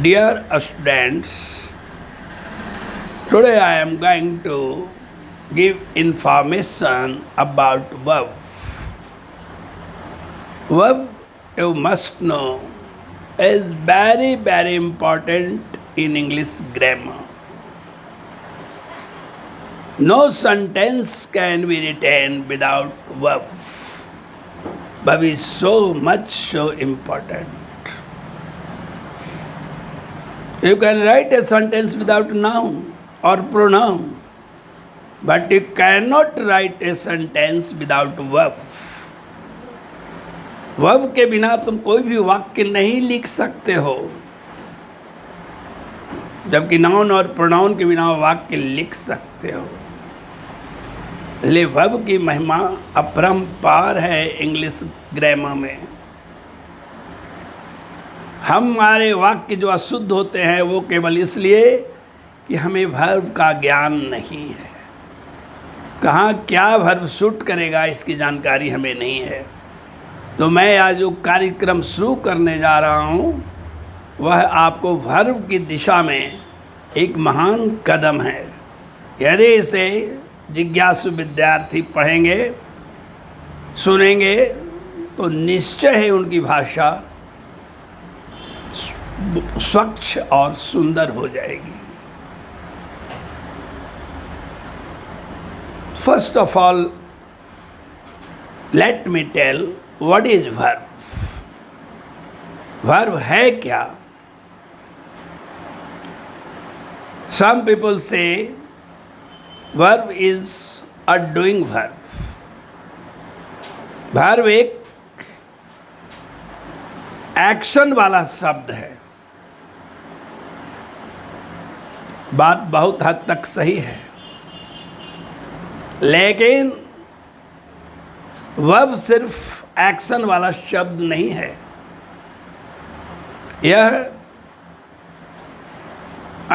Dear students, today I am going to give information about verb. Verb, you must know, is very important in English grammar. No sentence can be written without verb. Verb is so important. You can write a sentence without noun or pronoun, but you cannot write a sentence without verb. Verb के बिना तुम कोई भी वाक्य नहीं लिख सकते हो, जबकि नाउन और प्रोनाउन के बिना वाक्य लिख सकते हो। इसलिए वर्ब की महिमा अपरंपार है इंग्लिश ग्रामर में। हमारे वाक्य जो अशुद्ध होते हैं वो केवल इसलिए कि हमें वर्ब का ज्ञान नहीं है। कहाँ क्या वर्ब सूट करेगा इसकी जानकारी हमें नहीं है। तो मैं आज जो कार्यक्रम शुरू करने जा रहा हूँ वह आपको वर्ब की दिशा में एक महान कदम है। यदि इसे जिज्ञासु विद्यार्थी पढ़ेंगे, सुनेंगे, तो निश्चय है उनकी भाषा स्वच्छ और सुंदर हो जाएगी। First of all, let me tell what is verb. Verb है क्या? सम पीपल से verb is a doing verb. Verb एक एक्शन वाला शब्द है। बात बहुत हद तक सही है, लेकिन वर्ब सिर्फ एक्शन वाला शब्द नहीं है। यह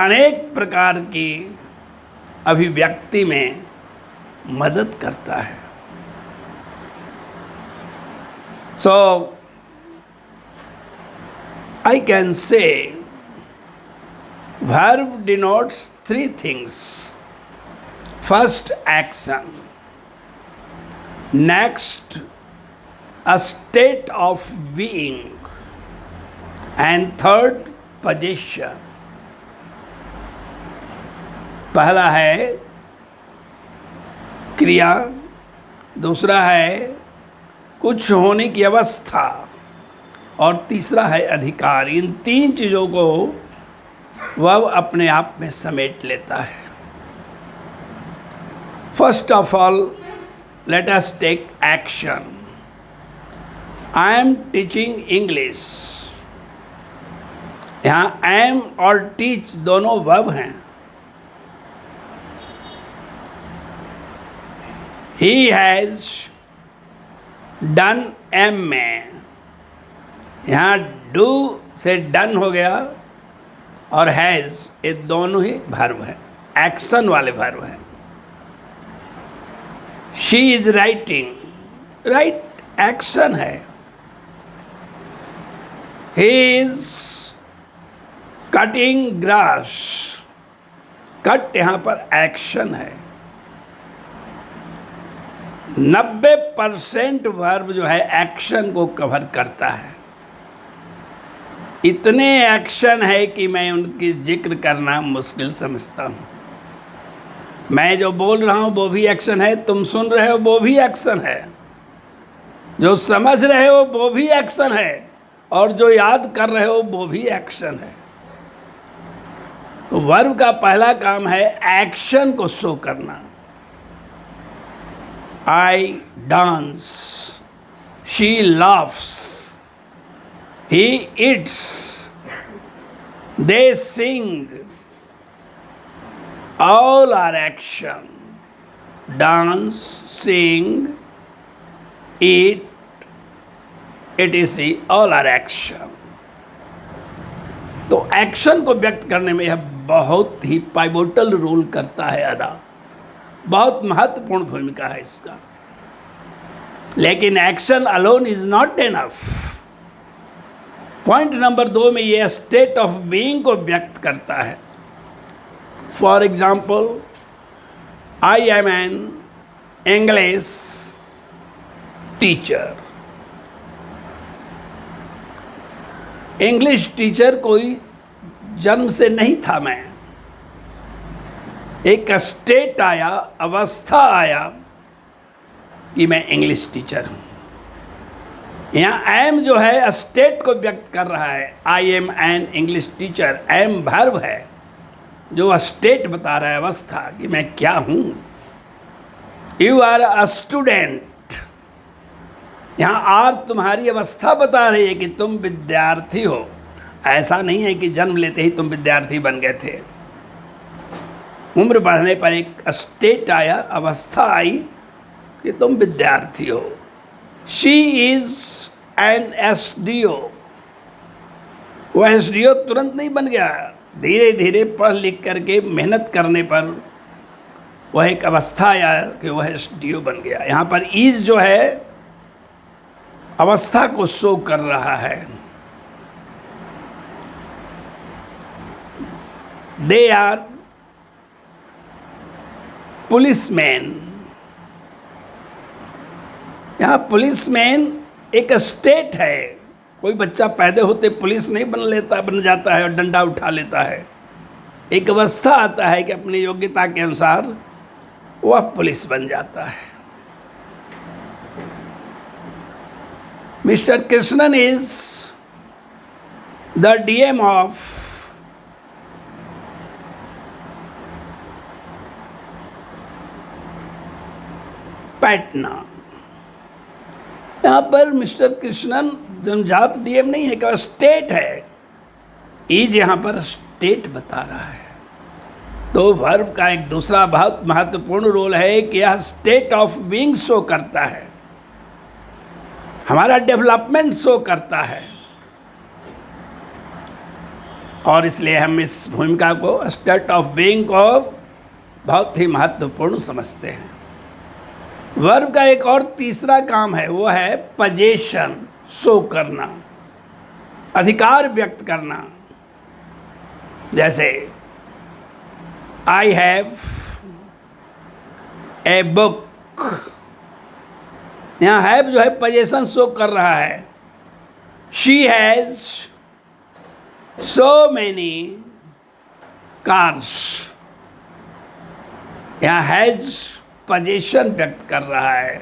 अनेक प्रकार की अभिव्यक्ति में मदद करता है। सो I can say verb denotes three things. First, action. Next, a state of being. And third, possession. पहला है क्रिया, दूसरा है कुछ होने की अवस्था, और तीसरा है अधिकार। इन तीन चीज़ों को वह अपने आप में समेट लेता है। First of all, let us take action. I am teaching English. यहाँ एम और टीच दोनों वर्ब हैं। ही हैज़ डन एम में, यहाँ डू से डन हो गया, और हैज़, ये दोनों ही वर्ब हैं, एक्शन वाले वर्ब हैं। She is writing, write action है। He is cutting grass, cut यहाँ पर एक्शन है। 90% वर्ब जो है एक्शन को कवर करता है। इतने एक्शन है कि मैं उनकी जिक्र करना मुश्किल समझता हूँ। मैं जो बोल रहा हूँ वो भी एक्शन है, तुम सुन रहे हो वो भी एक्शन है, जो समझ रहे हो वो भी एक्शन है, और जो याद कर रहे हो वो भी एक्शन है। तो वर्ब का पहला काम है एक्शन को शो करना। I dance, she laughs, he eats, they sing, all are action. Dance, sing, eat, etc. all are action. तो एक्शन को व्यक्त करने में यह बहुत ही पाइवोटल रोल करता है अदा। बहुत महत्वपूर्ण भूमिका है इसका। लेकिन action alone is not enough. Point number 2 में ये स्टेट ऑफ बीइंग को व्यक्त करता है। For example, I am an English teacher. English teacher कोई जन्म से नहीं था मैं, एक स्टेट आया, अवस्था आया कि मैं इंग्लिश टीचर हूं। यहाँ एम जो है स्टेट को व्यक्त कर रहा है। I am an English teacher, am verb है जो स्टेट बता रहा है, अवस्था, कि मैं क्या हूं। यू आर अ स्टूडेंट, यहाँ आर तुम्हारी अवस्था बता रही है कि तुम विद्यार्थी हो। ऐसा नहीं है कि जन्म लेते ही तुम विद्यार्थी बन गए थे। उम्र बढ़ने पर एक स्टेट आया, अवस्था आई कि तुम विद्यार्थी हो। She is an SDO. वह एसडीओ तुरंत नहीं बन गया, धीरे धीरे पढ़ लिख करके मेहनत करने पर वह एक अवस्था आया कि वह एसडीओ बन गया। यहाँ पर इज जो है अवस्था को शो कर रहा है। They are policeman. यहाँ पुलिसमैन एक स्टेट है। कोई बच्चा पैदा होते पुलिस नहीं बन जाता है और डंडा उठा लेता है। एक अवस्था आता है कि अपनी योग्यता के अनुसार वह पुलिस बन जाता है। Mister Krishnan is the DM of Patna. यहाँ पर मिस्टर कृष्णन जनजात डीएम नहीं है, क्या स्टेट है। इज यहाँ पर स्टेट बता रहा है। तो वर्ब का एक दूसरा बहुत महत्वपूर्ण रोल है कि यह स्टेट ऑफ बीइंग शो करता है, हमारा डेवलपमेंट शो करता है। और इसलिए हम इस भूमिका को, स्टेट ऑफ बीइंग को, बहुत ही महत्वपूर्ण समझते हैं। वर्ब का एक और तीसरा काम है, वो है पोजीशन शो करना, अधिकार व्यक्त करना। जैसे आई हैव ए बुक। यहाँ हैव जो है पोजीशन शो कर रहा है। She has so many cars. यहाँ हैज पोजीशन व्यक्त कर रहा है।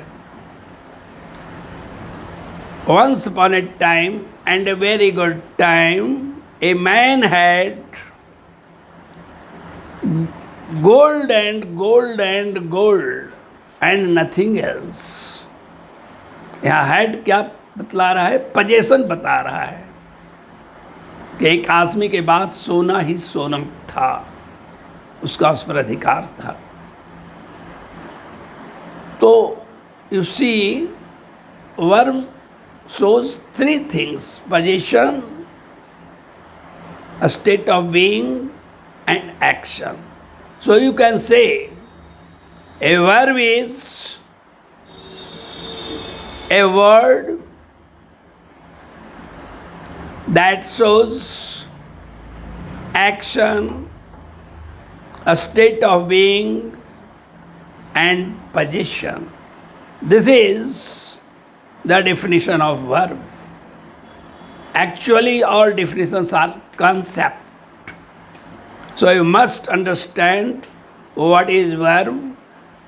Once upon a time and a very good time a man had gold and gold and gold and nothing else. यहाँ हैड क्या बतला रहा है? पोजीशन बता रहा है कि एक आदमी के पास सोना ही सोना था, उसका उस पर अधिकार था। तो you see, verb shows three things: position, a state of being, and action. So you can say a verb is a word that shows action, a state of being, and position. This is the definition of verb. Actually, all definitions are concept. So you must understand what is verb,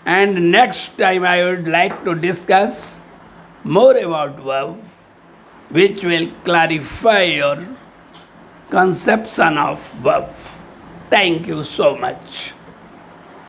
and next time I would like to discuss more about verb, which will clarify your conception of verb. Thank you so much.